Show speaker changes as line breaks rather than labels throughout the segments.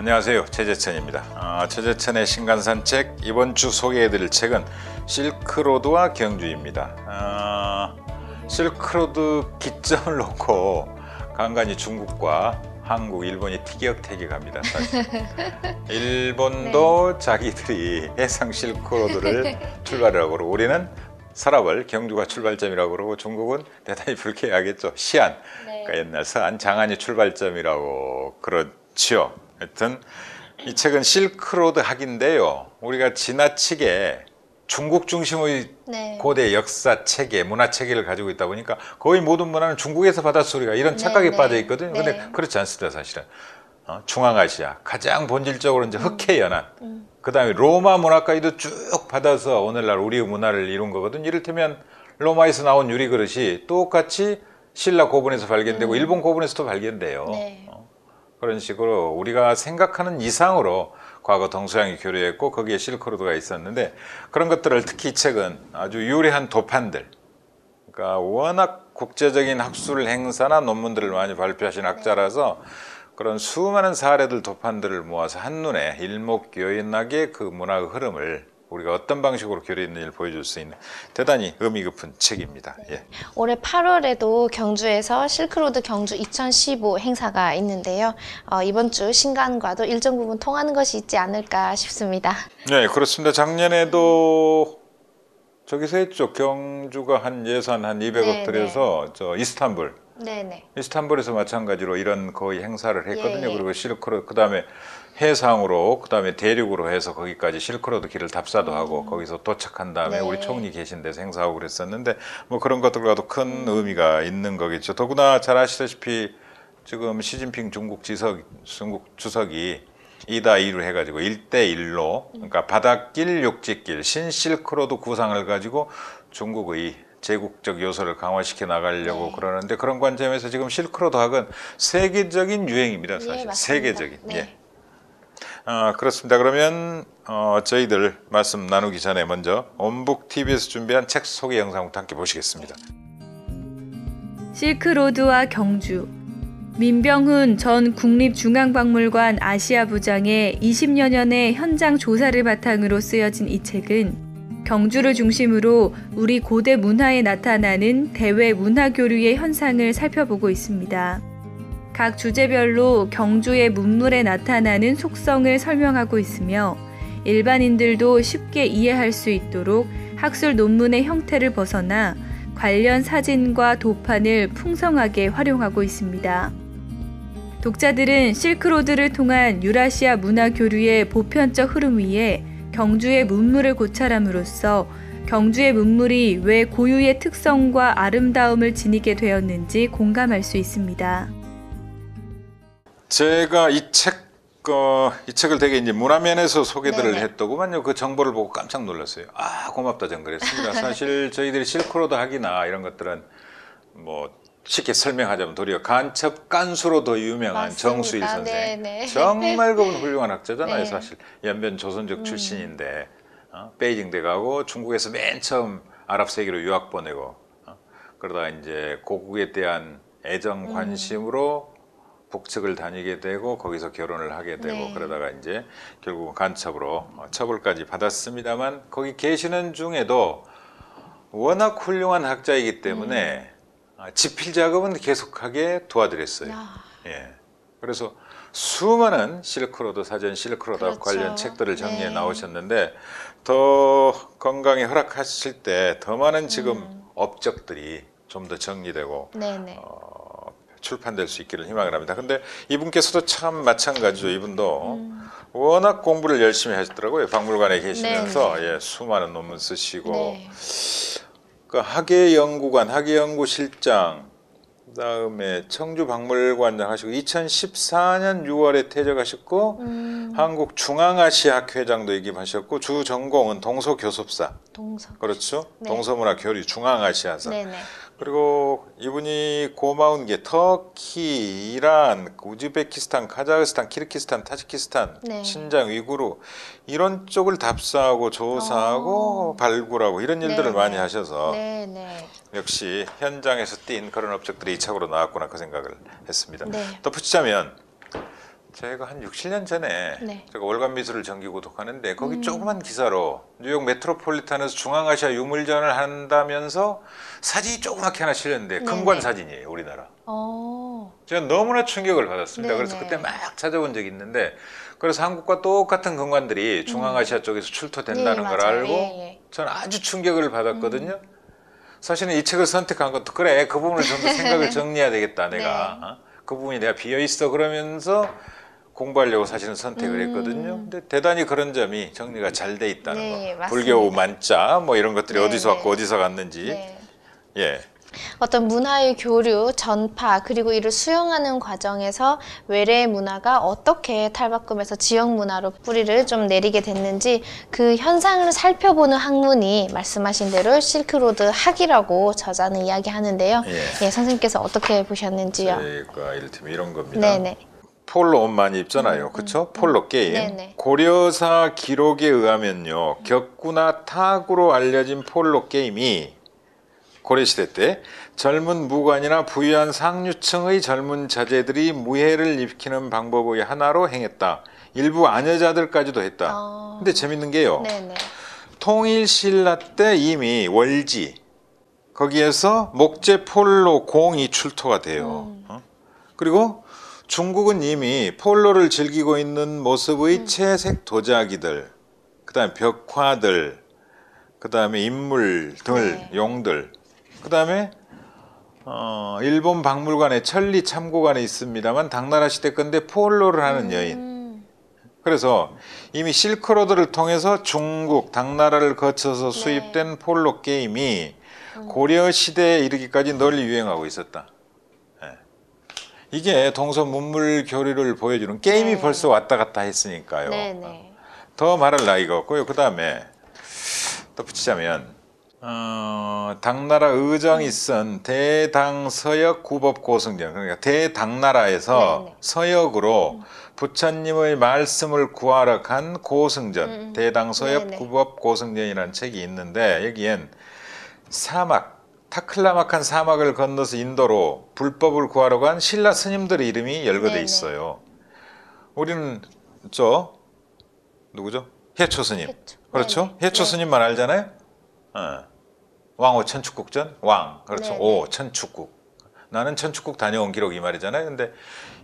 안녕하세요, 최재천입니다. 최재천의 신간산책, 이번 주 소개해드릴 책은 실크로드와 경주입니다. 실크로드 기점을 놓고 간간히 중국과 한국, 일본이 티격태격합니다. 사실 일본도 자기들이 해상 실크로드를 출발이라고 그러고, 우리는 서랍을 경주가 출발점이라고 그러고, 중국은 대단히 불쾌하겠죠. 시안, 그러니까 옛날 서안, 장안이 출발점이라고 그렇죠. 하여튼 이 책은 실크로드 학인데요, 우리가 지나치게 중국 중심의 고대 역사 체계, 문화 체계를 가지고 있다 보니까 거의 모든 문화는 중국에서 받았어 우리가 이런 착각에 빠져 있거든요. 근데 그렇지 않습니다. 사실은 중앙아시아 가장 본질적으로 이제 흑해연안, 그 다음에 로마 문화까지도 쭉 받아서 오늘날 우리의 문화를 이룬 거거든요. 이를테면 로마에서 나온 유리그릇이 똑같이 신라 고분에서 발견되고 일본 고분에서도 발견돼요. 그런 식으로 우리가 생각하는 이상으로 과거 동서양이 교류했고, 거기에 실크로드가 있었는데, 그런 것들을 특히 이 책은 아주 유래한 도판들, 그러니까 워낙 국제적인 학술 행사나 논문들을 많이 발표하신 학자라서 그런 수많은 사례들, 도판들을 모아서 한눈에 일목요연하게 그 문화의 흐름을 우리가 어떤 방식으로 교류했는지를 보여줄 수 있는 대단히 의미 깊은 책입니다.
올해 8월에도 경주에서 실크로드 경주 2015 행사가 있는데요. 이번 주 신간과도 일정 부분 통하는 것이 있지 않을까 싶습니다.
네, 그렇습니다. 작년에도 저기서 했죠. 경주가 한 예산 한 200억 들여서 저 이스탄불. 이스탄불에서 마찬가지로 이런 거의 행사를 했거든요. 그리고 실크로드, 그 다음에 해상으로, 그 다음에 대륙으로 해서 거기까지 실크로드 길을 답사도 하고, 거기서 도착한 다음에 우리 총리 계신 데서 행사하고 그랬었는데, 뭐 그런 것들과도 큰 의미가 있는 거겠죠. 더구나 잘 아시다시피 지금 시진핑 중국 주석이 이다2로 해가지고 1대1로, 그러니까 바닷길, 육지길, 신실크로드 구상을 가지고 중국의 제국적 요소를 강화시켜 나가려고 그러는데, 그런 관점에서 지금 실크로드 학은 세계적인 유행입니다. 사실 세계적인. 그렇습니다. 그러면 저희들 말씀 나누기 전에 먼저 온북TV에서 준비한 책 소개 영상부터 함께 보시겠습니다.
실크로드와 경주. 민병훈 전 국립중앙박물관 아시아부장의 20여 년의 현장 조사를 바탕으로 쓰여진 이 책은 경주를 중심으로 우리 고대 문화에 나타나는 대외 문화교류의 현상을 살펴보고 있습니다. 각 주제별로 경주의 문물에 나타나는 속성을 설명하고 있으며, 일반인들도 쉽게 이해할 수 있도록 학술 논문의 형태를 벗어나 관련 사진과 도판을 풍성하게 활용하고 있습니다. 독자들은 실크로드를 통한 유라시아 문화 교류의 보편적 흐름 위에 경주의 문물을 고찰함으로써 경주의 문물이 왜 고유의 특성과 아름다움을 지니게 되었는지 공감할 수 있습니다.
제가 이 책을 되게 이제 문화면에서 소개들을 했더구만요. 그 정보를 보고 깜짝 놀랐어요. 고맙다 전 그랬습니다. 사실 저희들이 실크로드 학이나 이런 것들은 뭐 쉽게 설명하자면 도리어 간첩 깐수로 더 유명한 정수일 선생. 정말 그분 훌륭한 학자잖아요. 사실 연변 조선족 출신인데 베이징대 가고 중국에서 맨 처음 아랍 세계로 유학 보내고, 그러다가 이제 고국에 대한 애정 관심으로 북측을 다니게 되고 거기서 결혼을 하게 되고, 그러다가 이제 결국 간첩으로 처벌까지 받았습니다만, 거기 계시는 중에도 워낙 훌륭한 학자이기 때문에 집필 작업은 계속하게 도와드렸어요. 그래서 수많은 실크로드 사전, 실크로드 관련 책들을 정리해 나오셨는데, 더 건강이 허락하실 때 더 많은 지금 업적들이 좀 더 정리되고 출판될 수 있기를 희망을 합니다. 근데 이분께서도 참 마찬가지죠. 이분도 워낙 공부를 열심히 하셨더라고요. 박물관에 계시면서 수많은 논문 쓰시고, 그 학예연구관, 학예연구실장, 그 다음에 청주박물관장 하시고 2014년 6월에 퇴직하셨고, 한국중앙아시아학 회장도 역임하셨고, 주 전공은 동서교섭사. 그렇죠? 동서문화 교류 중앙아시아사. 그리고 이분이 고마운 게 터키, 이란, 우즈베키스탄, 카자흐스탄, 키르기스탄, 타지키스탄, 신장, 위구르 이런 쪽을 답사하고 조사하고 발굴하고 이런 일들을 많이 하셔서 역시 현장에서 띈 그런 업적들이 이 책으로 나왔구나, 그 생각을 했습니다. 덧붙이자면 제가 한 6, 7년 전에
네.
제가 월간 미술을 정기 구독하는데 거기 조그만 기사로 뉴욕 메트로폴리탄에서 중앙아시아 유물전을 한다면서 사진이 조그맣게 하나 실렸는데
네네.
금관 사진이에요, 우리나라.
어.
제가 너무나 충격을 받았습니다.
네네.
그래서 그때 막 찾아본 적이 있는데 그래서 한국과 똑같은 금관들이 중앙아시아 쪽에서 출토된다는
네,
걸
맞아요.
알고
예, 예.
저는 아주 충격을 받았거든요. 사실은 이 책을 선택한 것도 그래, 그 부분을 좀 더 생각을 정리해야 되겠다 내가.
네.
그 부분이 내가 비어있어 그러면서 공부하려고 사실은 선택을 했거든요. 근데 대단히 그런 점이 정리가 잘 돼 있다는
네,
거.
맞습니다.
불교 만자 뭐 이런 것들이
네,
어디서 왔고
네.
어디서 갔는지.
네.
예.
어떤 문화의 교류, 전파, 그리고 이를 수용하는 과정에서 외래의 문화가 어떻게 탈바꿈해서 지역 문화로 뿌리를 좀 내리게 됐는지 그 현상을 살펴보는 학문이 말씀하신 대로 실크로드 학이라고 저자는 이야기하는데요.
예.
예, 선생님께서 어떻게 보셨는지요?
제가 이를테면 이런 겁니다.
네네.
폴로 옷 많이 입잖아요. 그렇죠? 폴로 게임.
네네.
고려사 기록에 의하면요. 격구나 타구로 알려진 폴로 게임이 고려시대 때 젊은 무관이나 부유한 상류층의 젊은 자제들이 무해를 입히는 방법의 하나로 행했다. 일부 아녀자들까지도 했다. 근데 재밌는 게요.
네네.
통일신라 때 이미 월지 거기에서 목재 폴로 공이 출토가 돼요. 그리고 중국은 이미 폴로를 즐기고 있는 모습의 채색 도자기들, 그다음에 벽화들, 그다음에 인물들,
네.
용들, 그다음에 일본 박물관에 천리 참고관에 있습니다만 당나라 시대 건데 폴로를 하는 여인. 그래서 이미 실크로드를 통해서 중국, 당나라를 거쳐서 수입된 폴로 게임이 고려 시대에 이르기까지 널리 유행하고 있었다. 예. 이게 동서 문물 교류를 보여주는 게임이
네.
벌써 왔다 갔다 했으니까요.
네네.
더 말할 나위가 없고요. 그 다음에 덧붙이자면 당나라 의정이 쓴 대당서역 구법고승전, 그러니까 대당나라에서
네네.
서역으로 부처님의 말씀을 구하러 간 고승전, 대당서역
네네.
구법고승전이라는 책이 있는데 여기엔 사막, 타클라막한 사막을 건너서 인도로 불법을 구하러 간 신라 스님들의 이름이 열거돼
네네.
있어요. 우리는 누구죠? 해초 스님.
해초.
그렇죠?
네네.
해초
네.
스님만 알잖아요. 왕호 천축국전 왕. 그렇죠.
네네.
오 천축국. 나는 천축국 다녀온 기록 이 말이잖아요. 근데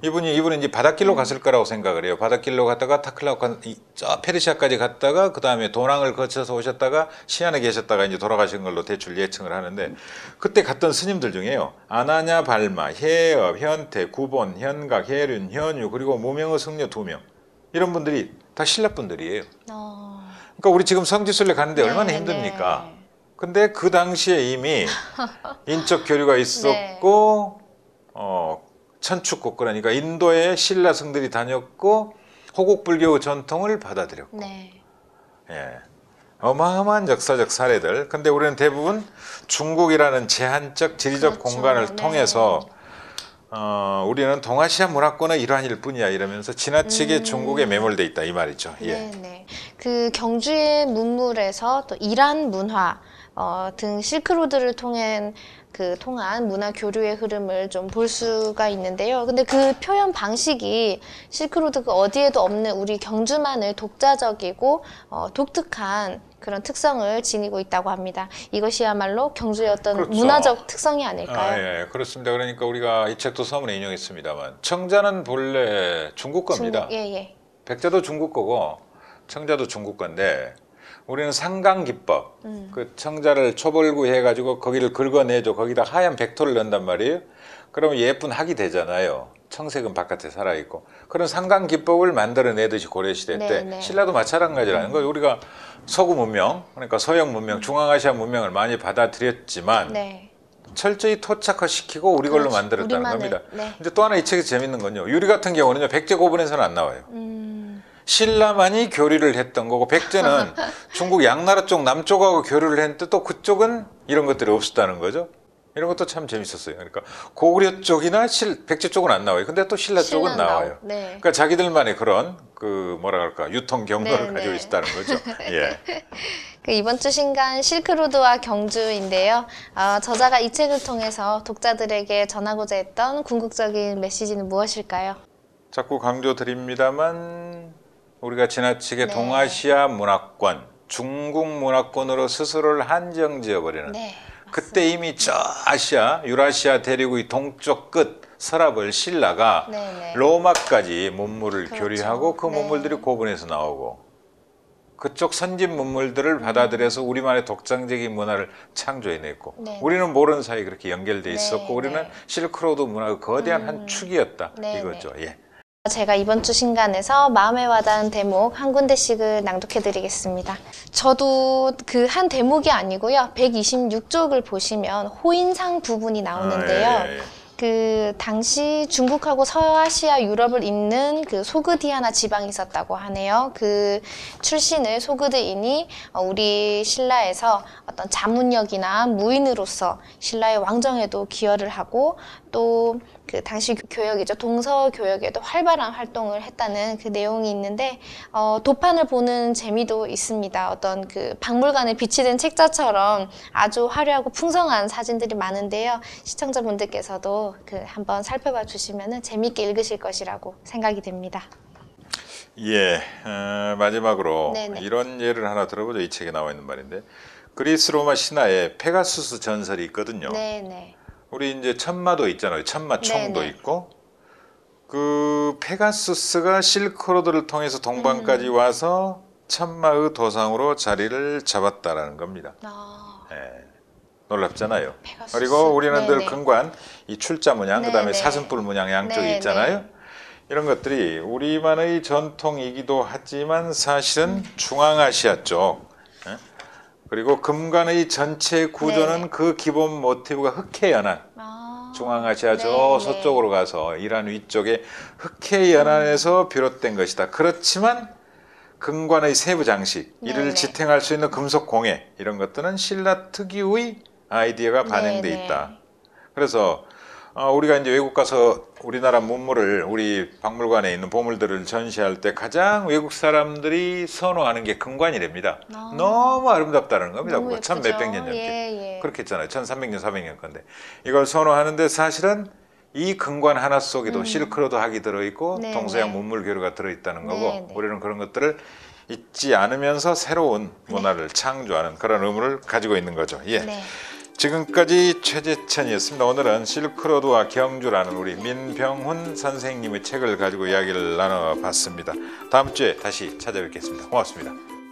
이분은 이제 바닷길로 갔을 거라고 생각을 해요. 바닷길로 갔다가 타클라칸 저 페르시아까지 갔다가 그 다음에 도낭을 거쳐서 오셨다가 시안에 계셨다가 이제 돌아가신 걸로 대충 예측을 하는데 그때 갔던 스님들 중에요. 아나냐 발마, 해업, 현태, 구본, 현각, 해륜, 현유 그리고 무명의 승려 2명 이런 분들이 다 신라 분들이에요. 그러니까 우리 지금 성지순례 가는데 얼마나
네네.
힘듭니까? 근데 그 당시에 이미 인적 교류가 있었고 천축국 그러니까 인도의 신라 성들이 다녔고 호국불교 전통을 받아들였고
네.
예. 어마어마한 역사적 사례들. 근데 우리는 대부분 중국이라는 제한적 지리적
그렇죠.
공간을
네.
통해서 우리는 동아시아 문화권의 일환일 뿐이야 이러면서 지나치게 중국에 매몰돼 있다 이 말이죠. 예.
네네. 그 경주의 문물에서 또 이란 문화 등 실크로드를 통한 문화 교류의 흐름을 좀 볼 수가 있는데요. 근데 그 표현 방식이 실크로드가 어디에도 없는 우리 경주만의 독자적이고 독특한 그런 특성을 지니고 있다고 합니다. 이것이야말로 경주의 어떤
그렇죠.
문화적 특성이 아닐까요?
예, 그렇습니다. 그러니까 우리가 이 책도 서문에 인용했습니다만 청자는 본래 중국 겁니다.
예.
백자도 중국 거고 청자도 중국 건데 우리는 상강기법 그 청자를 초벌구 해가지고 거기를 긁어내줘 거기다 하얀 백토를 넣는단 말이에요. 그러면 예쁜 학이 되잖아요. 청색은 바깥에 살아있고 그런 상강기법을 만들어내듯이 고려시대 때
네.
신라도 마찬가지라는 거예요. 우리가 서구 문명 그러니까 서양 문명 중앙아시아 문명을 많이 받아들였지만
네.
철저히 토착화시키고 우리 걸로
그렇죠.
만들었다는
우리만의,
겁니다.
네.
근데 또 하나 이 책에서 재밌는 건요. 유리 같은 경우는요. 백제 고분에서는 안 나와요. 신라만이 교류를 했던 거고 백제는 중국 양나라 쪽 남쪽하고 교류를 했는데 또 그쪽은 이런 것들이 없었다는 거죠. 이런 것도 참 재밌었어요. 그러니까 고구려 쪽이나 백제 쪽은 안 나와요. 근데 또 신라 쪽은 나와요.
네.
그러니까 자기들만의 그런 뭐라 그럴까 유통 경로를
네,
가지고
네.
있다는 거죠. 예.
이번 주 신간 실크로드와 경주인데요. 저자가 이 책을 통해서 독자들에게 전하고자 했던 궁극적인 메시지는 무엇일까요?
자꾸 강조드립니다만 우리가 지나치게
네.
동아시아 문화권, 중국 문화권으로 스스로를 한정지어버리는
네.
그때 이미 저 아시아, 유라시아 대륙의 동쪽 끝 서랍을 신라가
네네.
로마까지 문물을
그렇죠.
교류하고 그
네.
문물들이 고분해서 나오고 그쪽 선진 문물들을 받아들여서 우리만의 독창적인 문화를 창조해냈고
네.
우리는 모르는 사이 그렇게 연결돼
네,
있었고 우리는
네.
실크로드 문화의 거대한 한 축이었다
네,
이거죠. 예.
제가 이번 주 신간에서 마음에 와닿은 대목 한 군데씩을 낭독해드리겠습니다. 저도 그 한 대목이 아니고요. 126쪽을 보시면 호인상 부분이 나오는데요.
예.
그 당시 중국하고 서아시아 유럽을 잇는 그 소그디아나 지방이 있었다고 하네요. 그 출신을 소그드인이 우리 신라에서 어떤 자문역이나 무인으로서 신라의 왕정에도 기여를 하고 또 그 당시 교역이죠. 동서교역에도 활발한 활동을 했다는 그 내용이 있는데 도판을 보는 재미도 있습니다. 어떤 그 박물관에 비치된 책자처럼 아주 화려하고 풍성한 사진들이 많은데요. 시청자분들께서도 그 한번 살펴봐 주시면 재미있게 읽으실 것이라고 생각이 됩니다.
예, 마지막으로
네네.
이런 예를 하나 들어보죠. 이 책에 나와 있는 말인데 그리스 로마 신화에 페가수스 전설이 있거든요.
네네.
우리 이제 천마도 있잖아요. 천마 총도
네네.
있고 그 페가수스가 실크로드를 통해서 동방까지 와서 천마의 도상으로 자리를 잡았다라는 겁니다.
아,
예, 놀랍잖아요.
페가수스.
그리고 우리는 늘
네네.
근관 이 출자 문양, 그다음에
네네.
사슴뿔 문양 양쪽에
네네.
있잖아요. 이런 것들이 우리만의 전통이기도 하지만 사실은 중앙아시아 쪽 예? 그리고 금관의 전체 구조는
네네.
그 기본 모티브가 흑해연안 중앙아시아 저
네네.
서쪽으로 가서 이란 위쪽에 흑해연안에서 비롯된 것이다. 그렇지만 금관의 세부 장식, 이를
네네.
지탱할 수 있는 금속 공예 이런 것들은 신라 특유의 아이디어가 반영돼
네네.
있다. 그래서 우리가 이제 외국 가서 우리나라 문물을 우리 박물관에 있는 보물들을 전시할 때 가장 외국 사람들이 선호하는 게 금관이랍니다.
아.
너무 아름답다는 겁니다.
너무
그거 천
예쁘죠.
몇백 년 전께.
예, 예.
그렇겠잖아요. 1300년, 400년 건데 이걸 선호하는데 사실은 이 금관 하나 속에도 실크로드 학이 들어있고
네네.
동서양 문물 교류가 들어있다는 거고
네네.
우리는 그런 것들을 잊지 않으면서 새로운 문화를 창조하는 그런 의무를 가지고 있는 거죠. 예.
네.
지금까지 최재천이었습니다. 오늘은 실크로드와 경주라는 우리 민병훈 선생님의 책을 가지고 이야기를 나눠봤습니다. 다음 주에 다시 찾아뵙겠습니다. 고맙습니다.